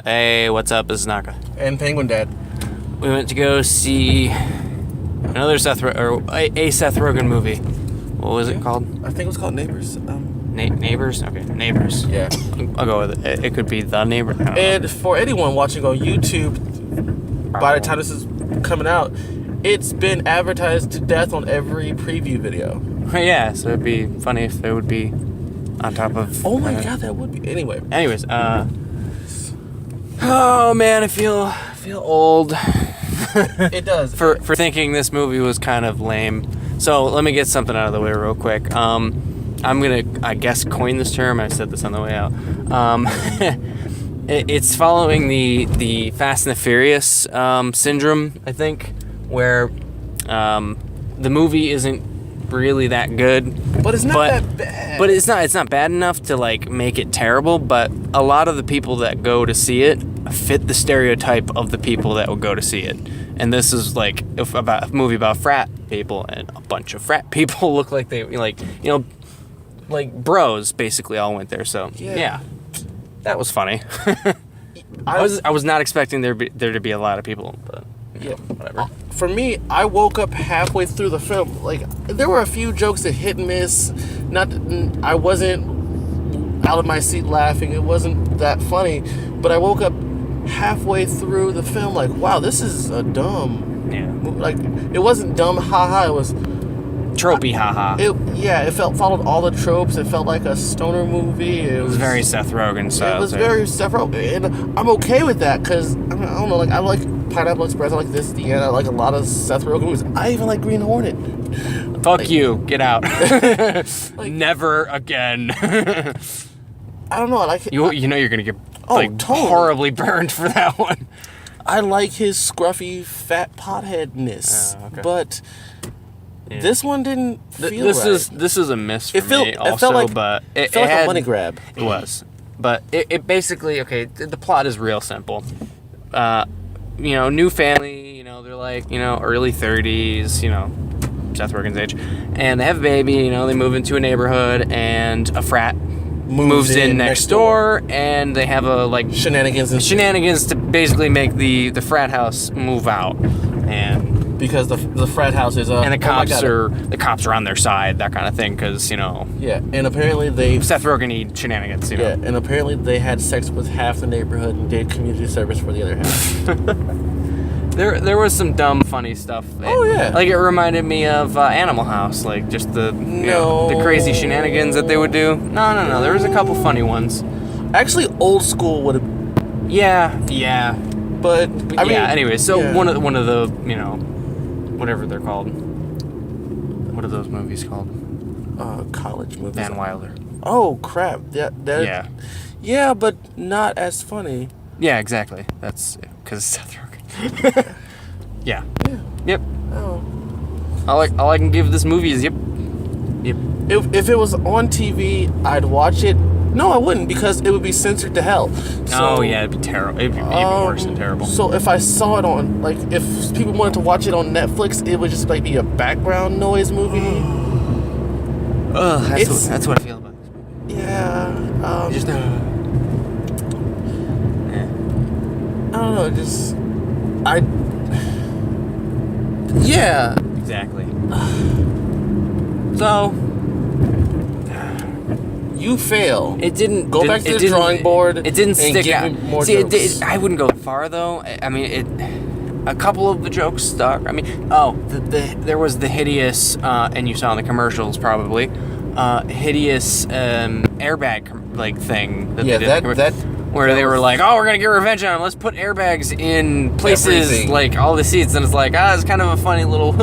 Hey, what's up? This is Naka. And Penguin Dad. We went to go see another Seth Rogen movie. What was it called? I think it was called Neighbors. Neighbors? Okay, Neighbors. Yeah. I'll go with it. It could be The Neighbor. And for anyone watching on YouTube, by the time this is coming out, it's been advertised to death on every preview video. Yeah, so it'd be funny if it would be on top of... Oh my god, that would be... Anyway. Anyways, oh man, I feel old. It does. For thinking this movie was kind of lame. So let me get something out of the way real quick. I'm gonna, I guess, coin this term. I said this on the way out. It's following the Fast and the Furious syndrome, I think, where the movie isn't really that good, but it's not that bad. But it's not bad enough to like make it terrible. But a lot of the people that go to see it fit the stereotype of the people that would go to see it. And this is like about a movie about frat people, and a bunch of frat people look like they like bros basically all went there. So yeah that was funny. I was not expecting there to be a lot of people, but whatever. For me, I woke up halfway through the film. Like, there were a few jokes that hit and miss. I wasn't out of my seat laughing. It wasn't that funny. But I woke up halfway through the film like, wow, this is a dumb movie. Like, it wasn't dumb haha, it was tropey haha. It followed all the tropes. It felt like a stoner movie. It was very Seth Rogen style. It was very Seth Rogen, and I'm okay with that because I don't know. Like, I like Pineapple Express. I like This at the End. I like a lot of Seth Rogen movies. I even like Green Hornet. Fuck you. Get out. Never again. I don't know. I like you know you're gonna get horribly burned for that one. I like his scruffy fat potheadness, but this one didn't feel right. This is a miss for me also, it felt like had a money grab. It was. But it basically, the plot is real simple. New family, they're like, early 30s, Seth Rogen's age. And they have a baby, they move into a neighborhood, and a frat moves in next door, and they have shenanigans to basically make the frat house move out. And because the frat house is and the cops are on their side, that kind of thing, because and apparently Seth Rogen need shenanigans, and apparently they had sex with half the neighborhood and did community service for the other half. There was some dumb funny stuff. Like it reminded me of Animal House, like just the crazy shenanigans that they would do. No, there was a couple funny ones. Actually, Old School would have. Yeah. But I mean, anyway, so one of the whatever they're called. What are those movies called? College movies. Van Wilder. Oh crap! Yeah, but not as funny. Yeah, exactly. That's because Seth Rogen. Yeah. Yep. Oh. All I can give this movie is yep. If it was on TV, I'd watch it. No, I wouldn't, because it would be censored to hell. So, it'd be terrible. It'd be even worse than terrible. So if I saw it on, if people wanted to watch it on Netflix, it would just be a background noise movie. That's what I feel about this movie. Yeah. I don't know. Yeah. Exactly. So. You fail. It didn't go back to the drawing board. It didn't stick out. More jokes. I wouldn't go that far though. I mean, a couple of the jokes stuck. I mean, there was the hideous, and you saw in the commercials probably, hideous airbag thing that they did. Where they were like, oh, we're going to get revenge on them. Let's put airbags in places like all the seats. And it's like, it's kind of a funny little...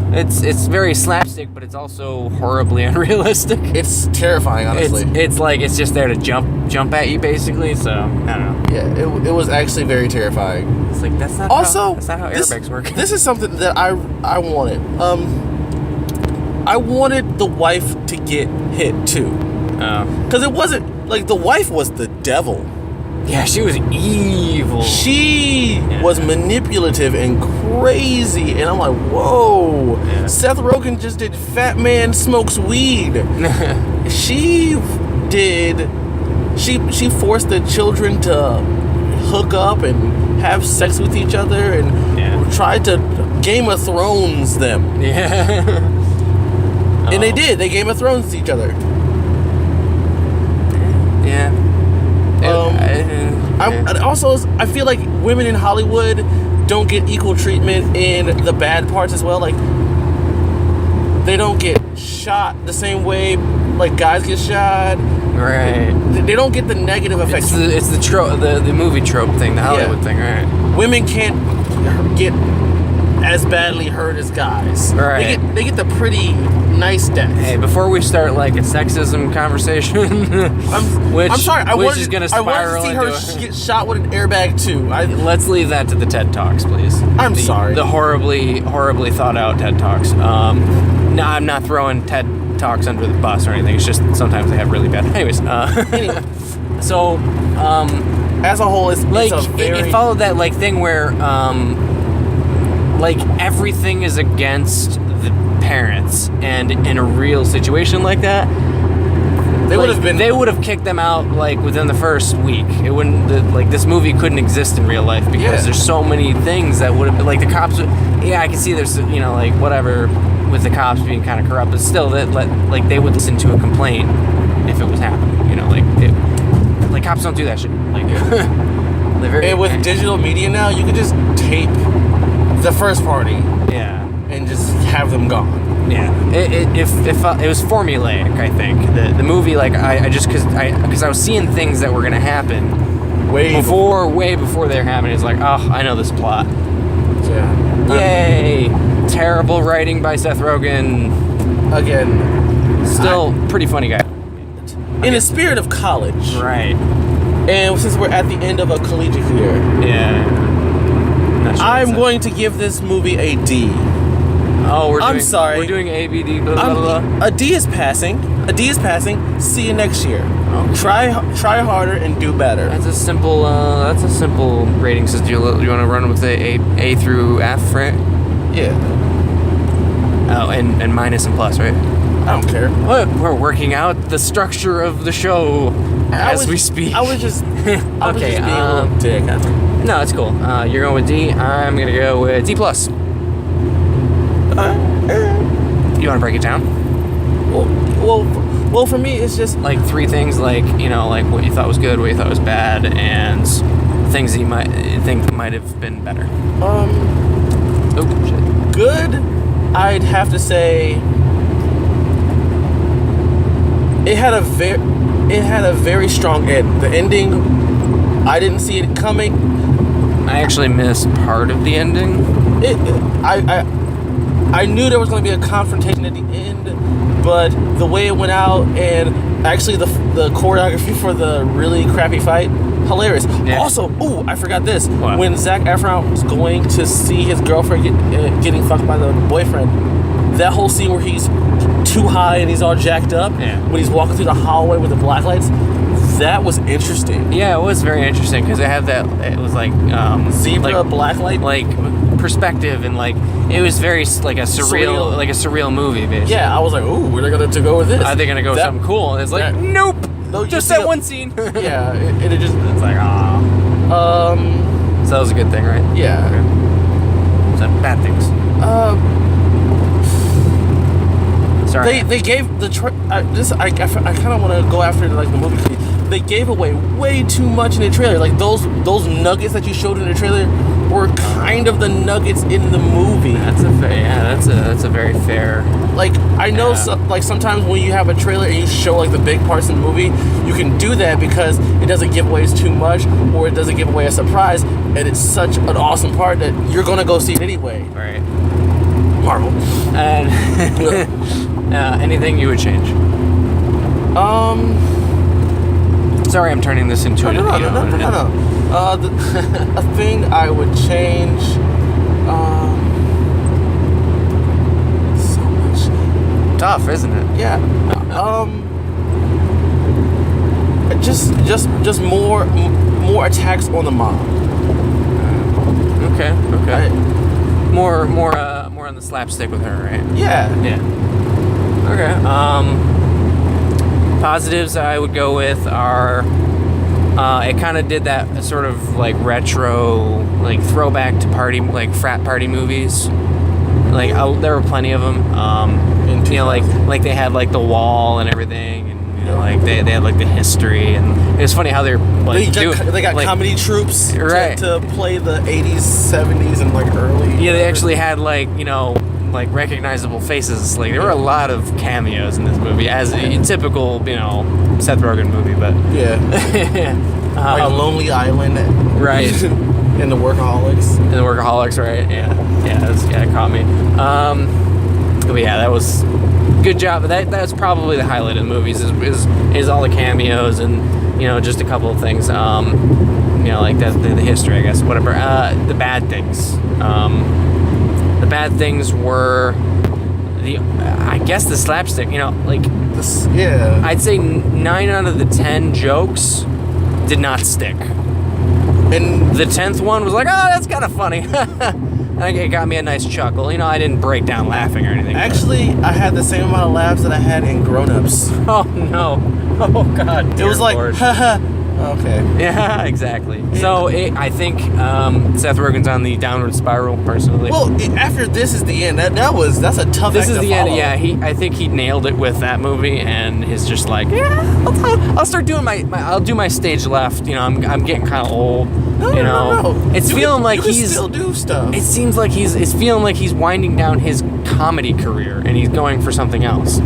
It's very slapstick, but it's also horribly unrealistic. It's terrifying, honestly. It's just there to jump at you, basically. So, I don't know. Yeah, it was actually very terrifying. It's like, that's not how airbags work. This is something that I wanted. I wanted the wife to get hit, too. Because it wasn't... the wife was the devil. Yeah, she was evil. She was manipulative and crazy. And I'm like, whoa. Yeah. Seth Rogen just did Fat Man Smokes Weed. She forced the children to hook up and have sex with each other and try to Game of Thrones them. Yeah. And they did. They Game of Thrones each other. Yeah. I feel like women in Hollywood don't get equal treatment in the bad parts as well. Like, they don't get shot the same way like guys get shot. Right. They don't get the negative effects. It's the trope, the movie trope thing, the Hollywood thing, right? Women can't get as badly hurt as guys. Right. They get the pretty nice death. Hey, before we start like a sexism conversation, I'm sorry. I wanted to see her get shot with an airbag too. Let's leave that to the TED Talks, please. I'm sorry. The horribly thought out TED Talks. No, I'm not throwing TED Talks under the bus or anything. It's just sometimes they have really bad. Anyways, anyway. So as a whole, it's it followed that like thing where like everything is against the parents, and in a real situation like that, they would have kicked them out like within the first week. It wouldn't like this movie couldn't exist in real life because there's so many things that would have been like the cops. I can see there's like whatever with the cops being kind of corrupt, but still that like they would listen to a complaint if it was happening. Like cops don't do that shit. Like and with digital media now, you can just tape the first party. Yeah. And just have them gone. Yeah. It was formulaic, I think. The movie, like, I just, because I was seeing things that were going to happen way before they're happening. It's like, oh, I know this plot. Yeah. Yay. Terrible writing by Seth Rogen. Again. Still pretty funny guy. In the spirit of college. Right. And since we're at the end of a collegiate year. Yeah. Sure I'm going to give this movie a D. Oh, I'm sorry. We're doing A, B, D, blah, blah, blah. A D is passing. See you next year. Okay. Try harder and do better. That's a simple rating system. You want to run with the A through F, right? Yeah. Oh, and minus and plus, right? I don't care. We're working out the structure of the show as we speak. I was just being a okay. little dick. No, it's cool. You're going with D. I'm gonna go with D plus. You want to break it down? Well, for me, it's just like three things, like like what you thought was good, what you thought was bad, and things that you might think might have been better. Oh shit. Good. I'd have to say it had a very strong end. The ending, I didn't see it coming. I actually missed part of the ending. I knew there was going to be a confrontation at the end, but the way it went out and actually the choreography for the really crappy fight, hilarious. Yeah. Also, I forgot this. What? When Zac Efron was going to see his girlfriend getting fucked by the boyfriend, that whole scene where he's too high and he's all jacked up, when he's walking through the hallway with the black lights, that was interesting. Yeah, it was very interesting because it had that. It was like zebra black light, like perspective, and like it was very like a surreal movie, basically. Yeah, I was like, ooh, where are they gonna go with this? Are they gonna go with something cool? And it's like, nope, just that one scene. Yeah, and it just it's like so that was a good thing, right? Yeah. Okay. So bad things. Sorry. They gave the I kind of want to go after like the movie. They gave away way too much in the trailer. Like those nuggets that you showed in the trailer were kind of the nuggets in the movie. That's a very fair. Like I know like sometimes when you have a trailer and you show like the big parts in the movie, you can do that because it doesn't give away too much or it doesn't give away a surprise, and it's such an awesome part that you're gonna go see it anyway. Right. Marvel. And anything you would change? Sorry, I'm turning this into No. A thing I would change. So much. Tough, isn't it? Yeah. Just more attacks on the mob. Okay. More on the slapstick with her, right? Yeah. Okay. Positives I would go with are It kind of did that sort of like retro, like throwback to frat party movies. Like there were plenty of them. You know, like they had like the wall and everything, and you know, like they had like the history, and it was funny how they're like they got like, comedy troops right. to play the 80s, 70s, and like early. Yeah, they actually had like, you know, like recognizable faces. Like there were a lot of cameos in this movie, as a typical, you know, Seth Rogen movie. But yeah, like Lonely Island, right? And the Workaholics. And the Workaholics, right? Yeah, it caught me. But yeah, that was good job. But that's probably the highlight of the movies is all the cameos and, you know, just a couple of things. You know, like the history, I guess, whatever. The bad things. The bad things were I guess the slapstick. You know, like yeah. I'd say 9 out of the 10 jokes did not stick. And the 10th one was like, oh, that's kind of funny. It got me a nice chuckle. You know, I didn't break down laughing or anything. Actually, I had the same amount of laughs that I had in Grown Ups. Oh, no. Oh, God. It was like, haha. Okay. Yeah, exactly. So I think Seth Rogen's on the downward spiral, personally. Well, after this is the end. That's a tough. This is act to the follow. end. Yeah, I think he nailed it with that movie, and he's just like, yeah, I'll start doing I'll do my stage left. You know, I'm getting kind of old. No. It's feeling like he's still do stuff. It seems like it's feeling like he's winding down his comedy career, and he's going for something else.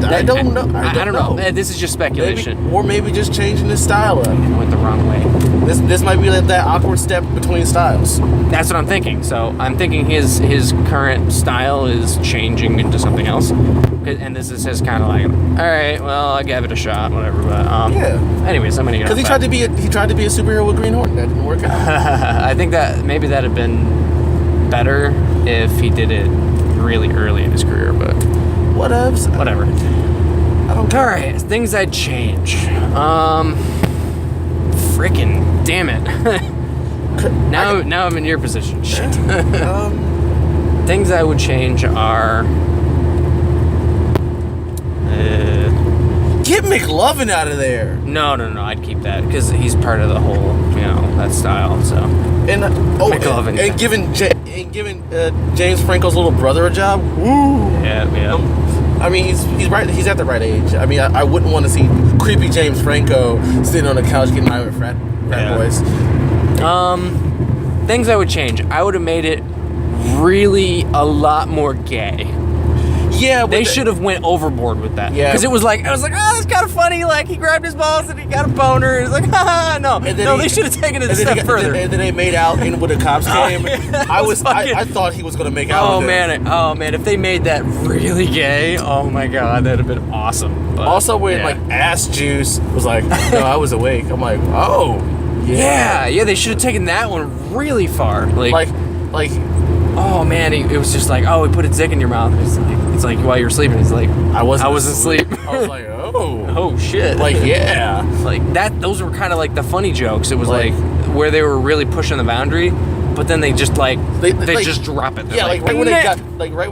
I don't know. I don't know. This is just speculation. Maybe just changing his style up. It went the wrong way. This might be like that awkward step between styles. That's what I'm thinking. So I'm thinking his current style is changing into something else. And this is his kind of like, all right, well, I gave it a shot, whatever. But yeah. Anyways, I'm gonna get. Because he tried to be a superhero with Green Hornet. That didn't work out. I think that maybe that'd have been better if he did it really early in his career, but. Whatever. I don't care. All right, things I'd change. Frickin' damn it. now I'm in your position. Shit. Things I would change are. Get McLovin out of there. No, I'd keep that because he's part of the whole, you know, that style. So. And McLovin. And giving James Franco's little brother a job. Woo. Yeah. I mean, he's right. He's at the right age. I mean, I wouldn't want to see creepy James Franco sitting on the couch getting high with frat boys. Things I would change. I would have made it really a lot more gay. Yeah, they should have went overboard with that. Yeah, because I was like, oh, that's kind of funny. Like he grabbed his balls and he got a boner. It's like, no, they should have taken it a step further. And then they made out in when the cops came. I thought he was gonna make out. Oh man, if they made that really gay, oh my god, that'd have been awesome. But, also, when like Ass Juice was like, no, I was awake. I'm like, oh, yeah, they should have taken that one really far. Like. Oh man, it was just like, oh, he put a dick in your mouth. It's like while you're sleeping. He's like, I wasn't asleep. I was like, oh shit. Like yeah, like that. Those were kind of like the funny jokes. It was like where they were really pushing the boundary, but then they just they just drop it. They're right when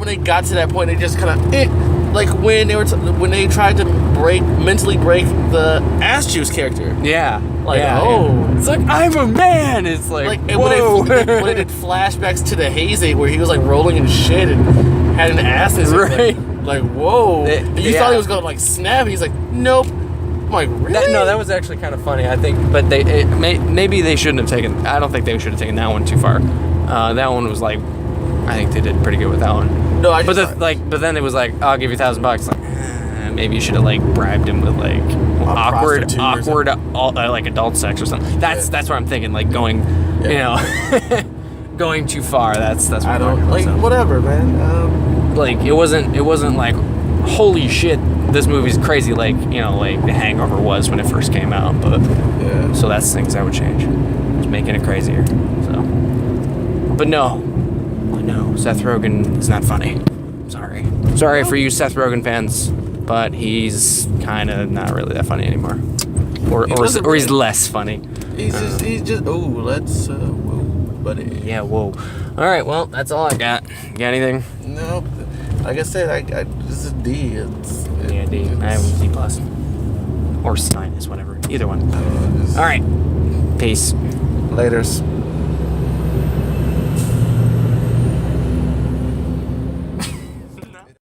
they got to that point, they just kind of like when they tried to mentally break the Ass Juice character. Yeah. It's like I'm a man. It's like whoa. When they did flashbacks to the hazy where he was like rolling in shit and had an ass in his right. Like whoa. You thought he was gonna like snap. He's like nope. I'm like really? That was actually kind of funny. I think, but maybe they shouldn't have taken. I don't think they should have taken that one too far. That one was like, I think they did pretty good with that one. No, but then it was like, I'll give you $1,000. Like, maybe you should have like bribed him with like awkward like adult sex or something. That's what I'm thinking. Like going, you know, going too far. That's what I don't like. So. Whatever, man. Like it wasn't like, holy shit, this movie's crazy. Like you know, like The Hangover was when it first came out. But so that's things I would change. Just making it crazier. So, but no, Seth Rogen is not funny. Sorry for you Seth Rogen fans, but he's kind of not really that funny anymore, or he's less funny. He's just whoa, buddy. Yeah, whoa. All right, well that's all I got. You got anything? No, like I said, I this is D. It's D. I have a D plus or C minus, whatever. Either one. All right. Peace. Laters.